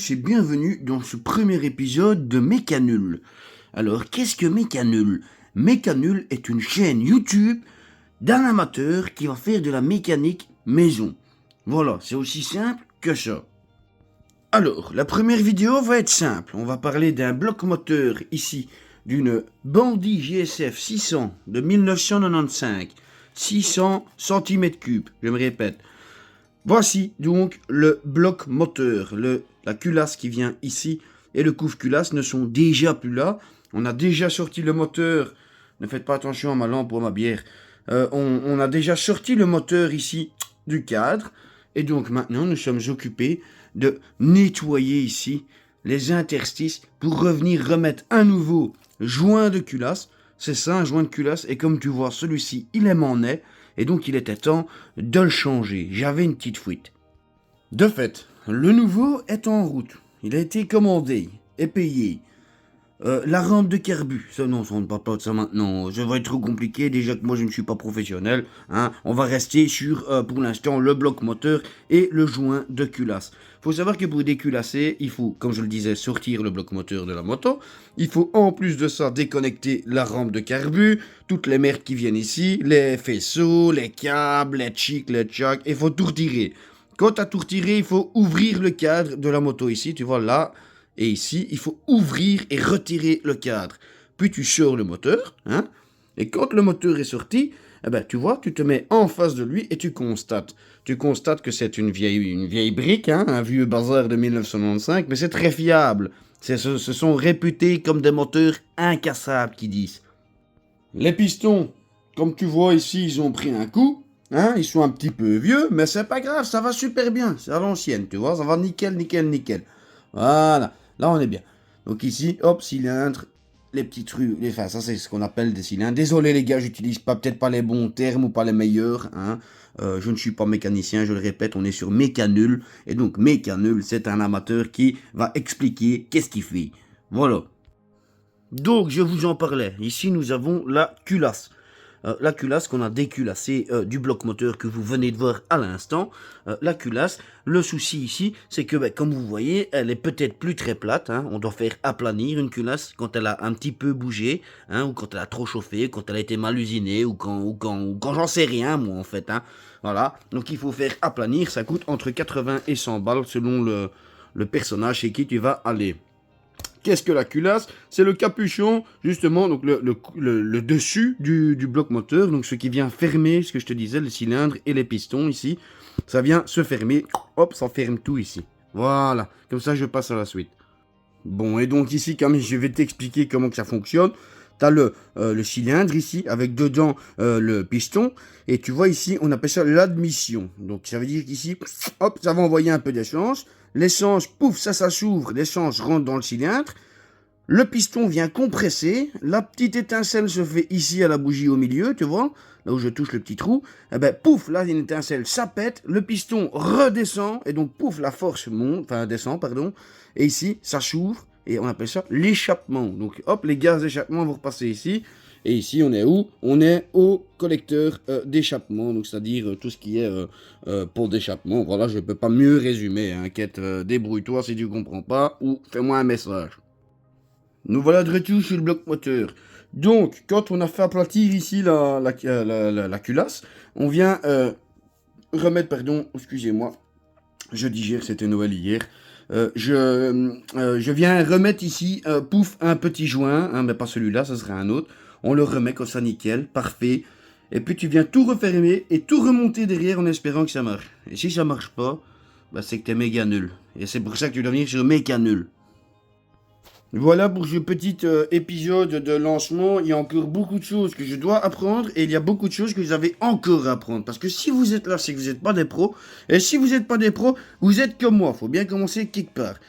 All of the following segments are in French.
tous et bienvenue dans ce premier épisode de Mécanul. Alors, qu'est-ce que Mécanul? Mécanul est une chaîne YouTube d'un amateur qui va faire de la mécanique maison. Voilà, c'est aussi simple que ça. Alors, la première vidéo va être simple. On va parler d'un bloc moteur ici, d'une Bandit GSF 600 de 1995. 600 cm3, je me répète. Voici donc le bloc moteur, la culasse qui vient ici et le couvre-culasse ne sont déjà plus là. On a déjà sorti le moteur, ne faites pas attention à ma lampe ou à ma bière. On a déjà sorti le moteur ici du cadre et donc maintenant nous sommes occupés de nettoyer ici les interstices pour revenir remettre un nouveau joint de culasse. C'est ça, un joint de culasse, et comme tu vois, celui-ci, il est en est, et donc il était temps de le changer. J'avais une petite fuite. De fait, le nouveau est en route. Il a été commandé et payé. La rampe de carbu, ça non, on ne parle pas de ça maintenant, ça va être trop compliqué, déjà que moi je ne suis pas professionnel, hein. On va rester sur, pour l'instant, le bloc moteur et le joint de culasse. Faut savoir que pour déculasser, il faut, comme je le disais, sortir le bloc moteur de la moto, il faut en plus de ça déconnecter la rampe de carbu, toutes les merdes qui viennent ici, les faisceaux, les câbles, les chics, les tchacs, il faut tout retirer. Quand tu as tout retiré, il faut ouvrir le cadre de la moto ici, tu vois là. Et ici, il faut ouvrir et retirer le cadre. Puis tu sors le moteur, hein, et quand le moteur est sorti, eh ben, tu vois, tu te mets en face de lui et tu constates. Tu constates que c'est une vieille brique, hein, un vieux bazar de 1995, mais c'est très fiable. Ce sont réputés comme des moteurs incassables, qui disent. Les pistons, comme tu vois ici, ils ont pris un coup. Hein, ils sont un petit peu vieux, mais c'est pas grave, ça va super bien. C'est à l'ancienne, tu vois, ça va nickel, nickel, nickel. Voilà. Là, on est bien. Donc ici, hop, cylindre, les petits trucs, enfin, ça c'est ce qu'on appelle des cylindres. Désolé les gars, j'utilise peut-être pas les bons termes ou pas les meilleurs, hein. Je ne suis pas mécanicien, je le répète, on est sur Mécanul. Et donc Mécanul, c'est un amateur qui va expliquer qu'est-ce qu'il fait. Voilà. Donc, je vous en parlais. Ici, nous avons la culasse. La culasse qu'on a déculassée du bloc moteur que vous venez de voir à l'instant. La culasse, le souci ici, c'est que, comme vous voyez, elle est peut-être plus très plate. Hein. On doit faire aplanir une culasse quand elle a un petit peu bougé, hein, ou quand elle a trop chauffé, quand elle a été mal usinée, ou quand j'en sais rien, moi, en fait. Hein. Voilà. Donc, il faut faire aplanir. Ça coûte entre 80 et 100 balles selon le personnage chez qui tu vas aller. Qu'est-ce que la culasse? C'est le capuchon, justement, donc le dessus du bloc moteur, donc ce qui vient fermer, ce que je te disais, le cylindre et les pistons ici. Ça vient se fermer, hop, ça ferme tout ici. Voilà, comme ça je passe à la suite. Bon, et donc ici, comme je vais t'expliquer comment que ça fonctionne, tu as le cylindre ici, avec dedans le piston, et tu vois ici, on appelle ça l'admission. Donc ça veut dire qu'ici, hop, ça va envoyer un peu d'essence. L'essence, pouf, ça s'ouvre, l'essence rentre dans le cylindre. Le piston vient compresser, la petite étincelle se fait ici à la bougie au milieu, tu vois, là où je touche le petit trou. Et ben pouf, là une étincelle, ça pète, le piston redescend, et donc pouf, la force monte, enfin descend, pardon. Et ici, ça s'ouvre, et on appelle ça l'échappement. Donc hop, les gaz d'échappement vont repasser ici. Et ici, on est où? On est au collecteur d'échappement, donc c'est-à-dire tout ce qui est pot d'échappement. Voilà, je ne peux pas mieux résumer. Inquiète, débrouille-toi si tu ne comprends pas, ou fais-moi un message. Nous voilà de retour sur le bloc moteur. Donc, quand on a fait aplatir ici la culasse, on vient remettre, pardon, excusez-moi, je digère, c'était Noël hier. Je viens remettre ici, pouf, un petit joint, hein, mais pas celui-là, ce sera un autre. On le remet comme ça, nickel, parfait. Et puis tu viens tout refermer et tout remonter derrière en espérant que ça marche. Et si ça marche pas, bah, c'est que t'es méga nul. Et c'est pour ça que tu dois venir sur méga nul. Voilà pour ce petit épisode de lancement. Il y a encore beaucoup de choses que je dois apprendre et il y a beaucoup de choses que vous avez encore à apprendre. Parce que si vous êtes là, c'est que vous n'êtes pas des pros. Et si vous n'êtes pas des pros, vous êtes comme moi. Faut bien commencer quelque part.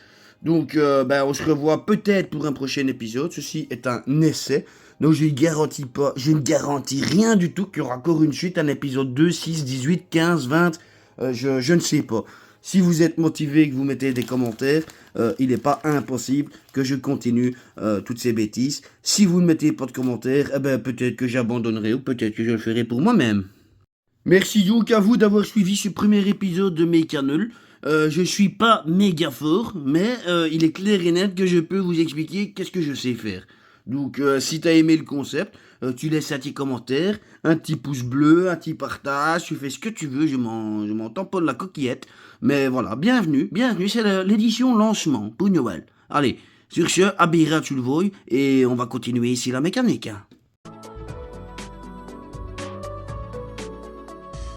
Donc, on se revoit peut-être pour un prochain épisode. Ceci est un essai. Donc, je ne garantis rien du tout qu'il y aura encore une suite, un épisode 2, 6, 18, 15, 20. Je ne sais pas. Si vous êtes motivé et que vous mettez des commentaires, il n'est pas impossible que je continue toutes ces bêtises. Si vous ne mettez pas de commentaires, peut-être que j'abandonnerai ou peut-être que je le ferai pour moi-même. Merci donc à vous d'avoir suivi ce premier épisode de Mécanul. Je suis pas méga fort, mais il est clair et net que je peux vous expliquer qu'est-ce que je sais faire. Donc, si t'as aimé le concept, tu laisses un petit commentaire, un petit pouce bleu, un petit partage, tu fais ce que tu veux, je m'en tamponne la coquillette. Mais voilà, bienvenue, c'est l'édition lancement pour Noël. Allez, sur ce, Abira tu le vois, et on va continuer ici la mécanique, hein.